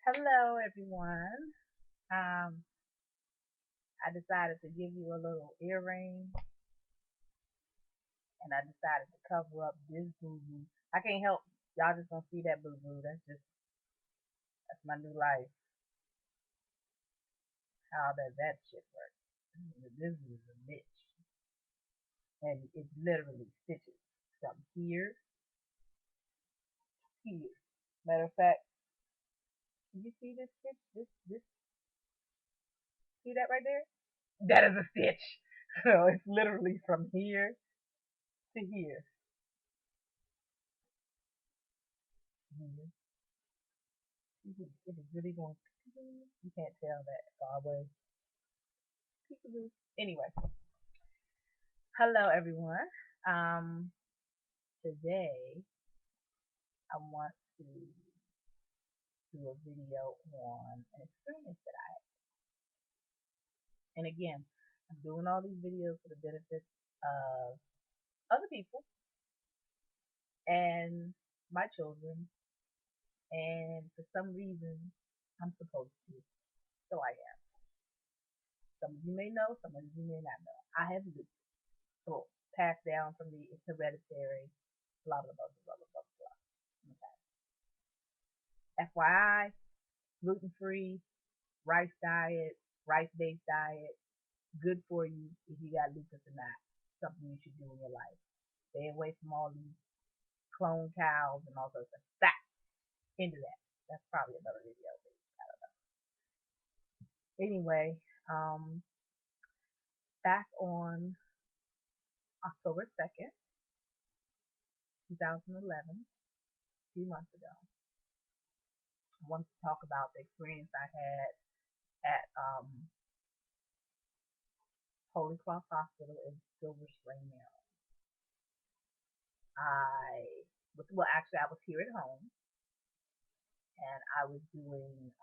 Hello, everyone. Um, I decided to give you a little earring, and I decided to cover up this boo boo. I can't help y'all. Just gonna see that boo boo. That's my new life. How does that shit work? This is a bitch, and it's literally stitches from here to here. Matter of fact, can you see this stitch? This see that right there? That is a stitch. So it's literally from here to here. Here. It is really going. You can't tell that far away. Peekaboo. Anyway, hello everyone. Um, Today I want to do a video on an experience that I had. And again, I'm doing all these videos for the benefit of other people and my children. And for some reason, I'm supposed to. So I am. Some of you may know, some of you may not know. I have lupus. So passed down from me. It's hereditary. Blah blah blah blah blah blah blah. Okay. FYI, gluten free, rice diet, rice based diet, good for you if you got lupus or not. Something you should do in your life. Stay away from all these clone cows and all those stuff. Stop into that. That's probably another video. I don't know. Anyway, um, back on October 2nd, 2011, a few months ago, I wanted to talk about the experience I had at Holy Cross Hospital in Silver Spring, Maryland. Actually, I was here at home and I was doing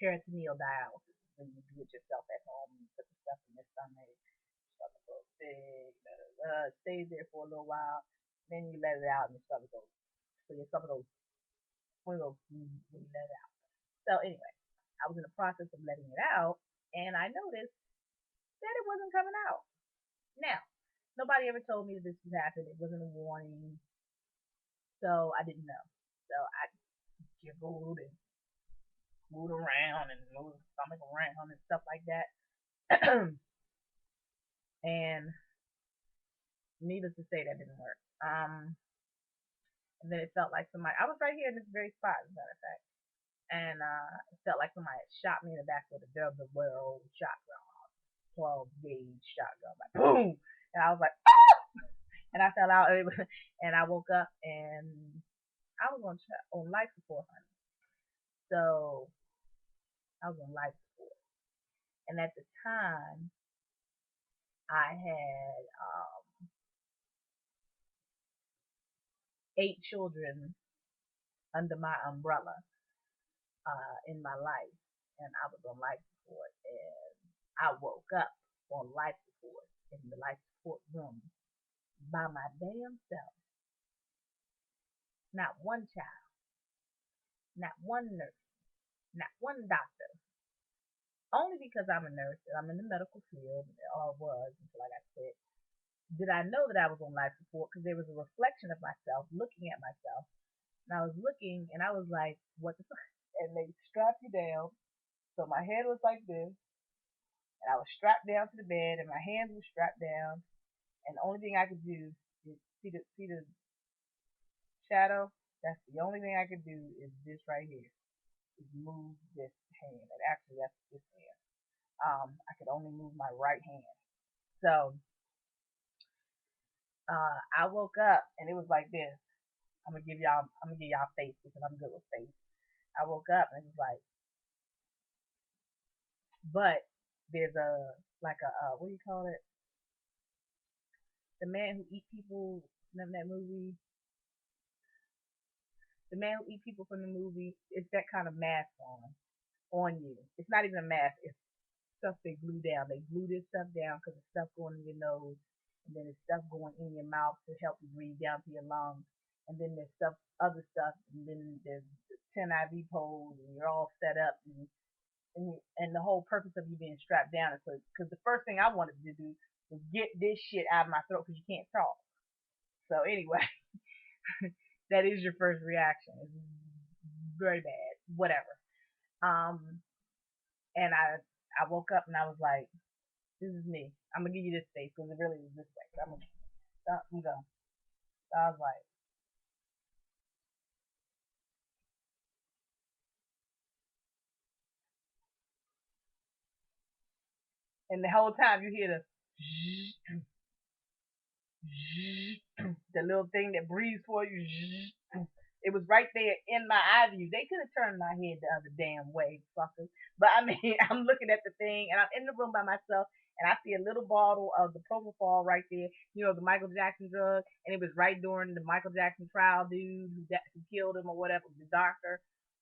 peritoneal dialysis. When you do it yourself at home, you put the stuff in your stomach, stomach goes big, stays there for a little while, then you let it out and your stomach goes, so your stomach goes, when you let it out. So anyway, I was in the process of letting it out and I noticed that it wasn't coming out. Now, nobody ever told me that this was happening. It wasn't a warning, so I didn't know. So I giggled and moved around and moved the stomach around and stuff like that. And needless to say, that didn't work. And then it felt like somebody. I was right here in this very spot, as a matter of fact, and it felt like somebody had shot me in the back with a double barrel shotgun, 12 gauge shotgun, like boom. And I was like, ah! And I fell out, and I woke up, and I was on life support, honey. So I was on life support, and at the time, I had 8 children under my umbrella in my life, and I was on life support, and I woke up on life support in the life support room by my damn self. Not one child, not one nurse, not one doctor. Only because I'm a nurse and I'm in the medical field, or was until I got sick. Did I know that I was on life support? Because there was a reflection of myself looking at myself, and I was looking, and I was like, "What the fuck?" And they strapped you down, so my head was like this, and I was strapped down to the bed, and my hands were strapped down, and the only thing I could do is see the shadow. That's the only thing I could do is this right here, is move this hand, and actually that's this hand. I could only move my right hand. So I woke up and it was like this. I'm gonna give y'all face because I'm good with face. I woke up and it was like, but there's a like a what do you call it? The man who eat people. Remember that movie? The man who eat people from the movie. It's that kind of mask on you. It's not even a mask. It's stuff they glue down. They glue this stuff down because it's stuff going in your nose, and then there's stuff going in your mouth to help you breathe down to your lungs, and then there's other stuff, and then there's 10 IV poles and you're all set up and the whole purpose of you being strapped down is because the first thing I wanted to do was get this shit out of my throat because you can't talk. So anyway, that is your first reaction. It's very bad. Whatever. Um, and I woke up and I was like, this is me. I'm gonna give you this face because it really was this way. So I'm going. So I was like, and the whole time you hear the little thing that breathes for you. It was right there in my eye view. They could have turned my head the other damn way, fuckers. But I mean, I'm looking at the thing, and I'm in the room by myself, and I see a little bottle of the propofol right there. You know, the Michael Jackson drug, and it was right during the Michael Jackson trial, dude who killed him or whatever, the doctor.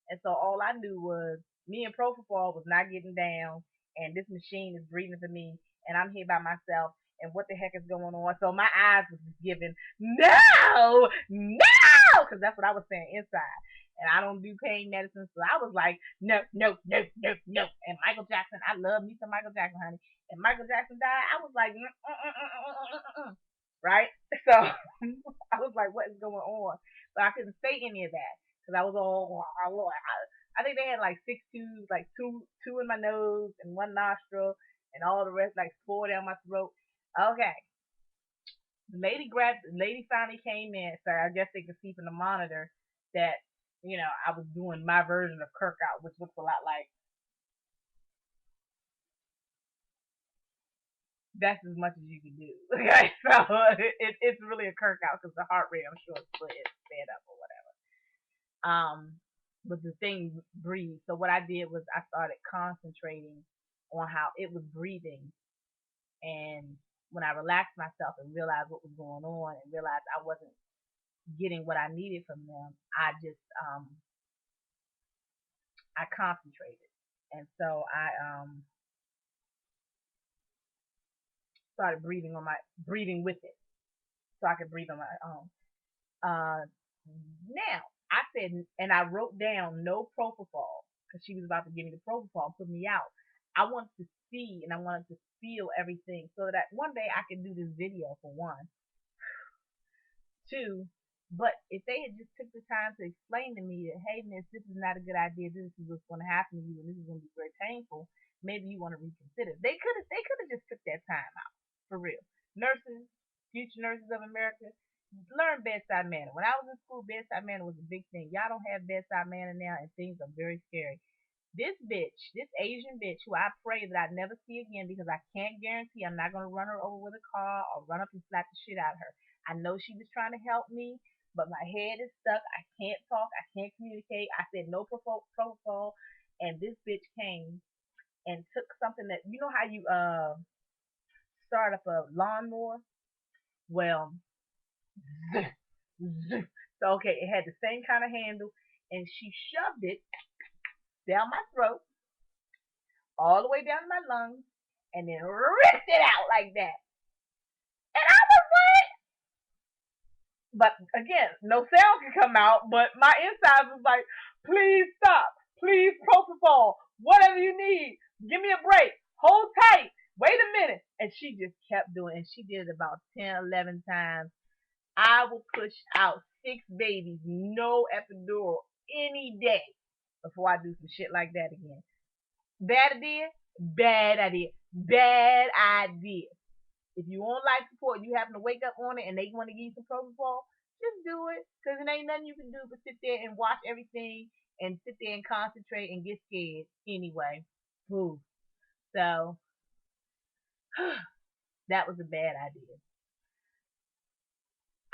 And so all I knew was me and propofol was not getting down, and this machine is breathing for me, and I'm here by myself, and what the heck is going on? So my eyes was just giving no, no, because that's what I was saying inside. And I don't do pain medicine, so I was like, no, no, no, no, no. And Michael Jackson, I love me some Michael Jackson, honey. And Michael Jackson died, I was like, right? So I was like, what is going on? But I couldn't say any of that because I was all, I think they had like 6 tubes, like two in my nose and one nostril, and all the rest like 4 down my throat. Okay, lady finally came in, so I guess they could see from the monitor that, I was doing my version of Kirk out, which looks a lot like that's as much as you can do. Okay, so it's really a Kirk out because the heart rate, I'm sure, is sped up or whatever. But the thing breathed. So what I did was I started concentrating on how it was breathing, and when I relaxed myself and realized what was going on and realized I wasn't getting what I needed from them, I concentrated, and so I started breathing with it, so I could breathe on my own. Now I said, and I wrote down no propofol because she was about to give me the propofol and put me out. I wanted to see and I wanted to feel everything so that one day I could do this video for one. Two, but if they had just took the time to explain to me that, hey, miss, this is not a good idea. This is what's going to happen to you, and this is going to be very painful. Maybe you want to reconsider. They could have just took that time out for real. Nurses, future nurses of America, learn bedside manner. When I was in school, bedside manner was a big thing. Y'all don't have bedside manner now, and things are very scary. This bitch, this Asian bitch, who I pray that I never see again because I can't guarantee I'm not gonna run her over with a car or run up and slap the shit out of her. I know she was trying to help me, but my head is stuck. I can't talk. I can't communicate. I said no propofol, and this bitch came and took something that how you start up a lawnmower. Well, so okay, it had the same kind of handle, and she shoved it down my throat all the way down to my lungs, and then ripped it out like that. And I was like, but again, no sound could come out, but my insides was like, please stop, please propofol, whatever you need, give me a break, hold tight, wait a minute. And she just kept doing it, and she did it about 10, 11 times. I will push out 6 babies, no epidural, any day before I do some shit like that again. Bad idea, bad idea, bad idea. If you want life support, you happen to wake up on it and they want to give you some propofol, just do it. Because it ain't nothing you can do but sit there and watch everything and sit there and concentrate and get scared anyway. Ooh. So that was a bad idea.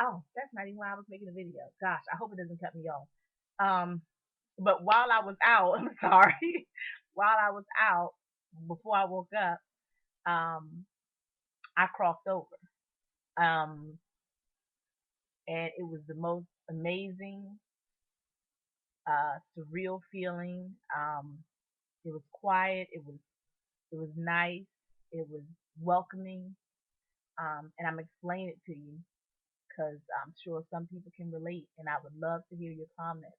Oh, that's not even why I was making a video. Gosh, I hope it doesn't cut me off. Um, but while I was out, I'm sorry, while I was out, before I woke up, I crossed over. Um, and it was the most amazing, surreal feeling. It was quiet. It was nice. It was welcoming. And I'm explaining it to you because I'm sure some people can relate, and I would love to hear your comments.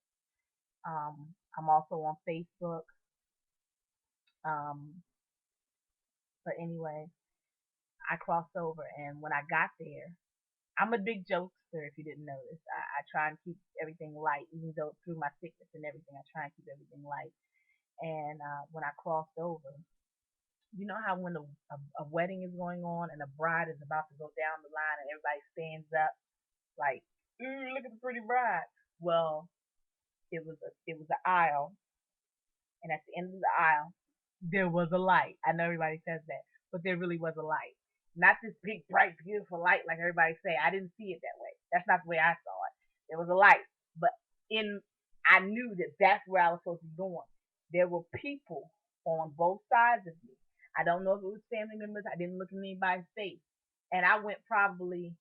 I'm also on Facebook. Um, but anyway, I crossed over, and when I got there, I'm a big jokester. If you didn't notice, I try and keep everything light, even though through my sickness and everything, I try and keep everything light. And when I crossed over, you know how when a wedding is going on and a bride is about to go down the line and everybody stands up like, ooh, look at the pretty bride. Well, it was an aisle, and at the end of the aisle there was a light. I know everybody says that, but there really was a light. Not this big, bright, beautiful light like everybody say. I didn't see it that way. That's not the way I saw it. There was a light, but in I knew that that's where I was supposed to be going. There were people on both sides of me. I don't know if it was family members. I didn't look in anybody's face, and I went probably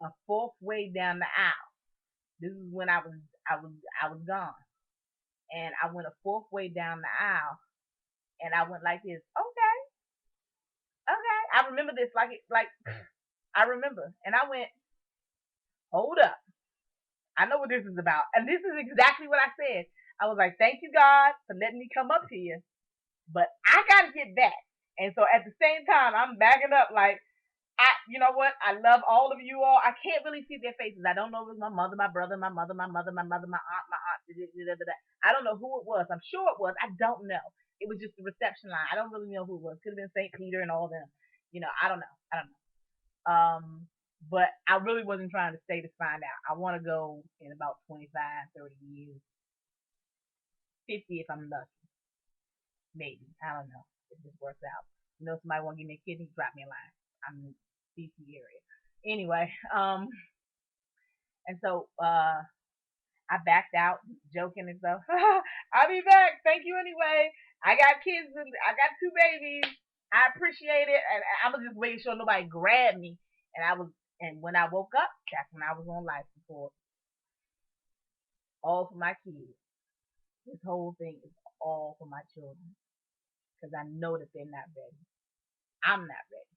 a fourth way down the aisle. This is when I was gone, and I went a fourth way down the aisle, and I went like this. Okay, okay. I remember this like I remember, and I went, hold up. I know what this is about, and this is exactly what I said. I was like, thank you God for letting me come up here, but I gotta get back. And so at the same time, I'm backing up like, you know what? I love all of you all. I can't really see their faces. I don't know if it was my mother, my brother, my mother, my mother, my mother, my aunt. I don't know who it was. I'm sure it was. I don't know. It was just the reception line. I don't really know who it was. Could have been St. Peter and all of them. I don't know. I don't know. But I really wasn't trying to stay to find out. I want to go in about 25, 30 years, 50 if I'm lucky. Maybe. I don't know if this works out. Somebody want to give me a kidney, drop me a line. I'm in the DC area. Anyway, and so I backed out, joking and stuff. I'll be back. Thank you anyway. I got kids and I got two babies. I appreciate it. And I was just waiting sure nobody grabbed me. And when I woke up, that's when I was on life support. All for my kids. This whole thing is all for my children. Because I know that they're not ready. I'm not ready.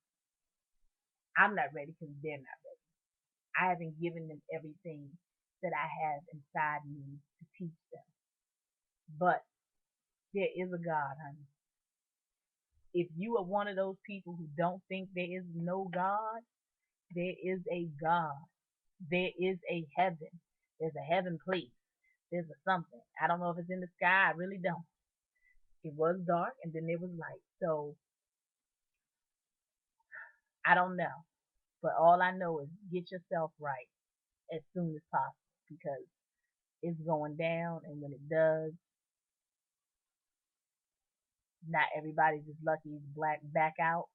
I'm not ready because they're not ready. I haven't given them everything that I have inside me to teach them. But there is a God, honey. If you are one of those people who don't think there is no God, there is a God. There is a heaven. There's a heaven place. There's a something. I don't know if it's in the sky. I really don't. It was dark and then there was light. So I don't know. But all I know is get yourself right as soon as possible because it's going down. And when it does, not everybody's as lucky as black back out.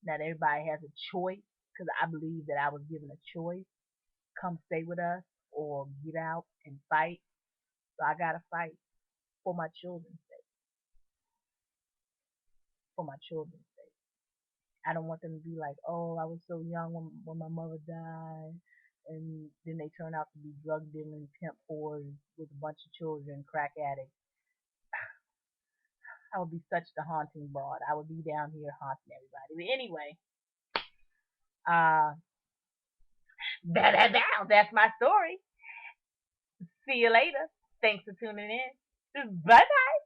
Not everybody has a choice because I believe that I was given a choice. Come stay with us or get out and fight. So I gotta fight for my children's sake. For my children's sake. I don't want them to be like, oh, I was so young when my mother died, and then they turn out to be drug dealing pimp whores with a bunch of children, crack addicts. I would be such the haunting broad. I would be down here haunting everybody. But anyway, uh, that's my story. See you later. Thanks for tuning in. Bye bye.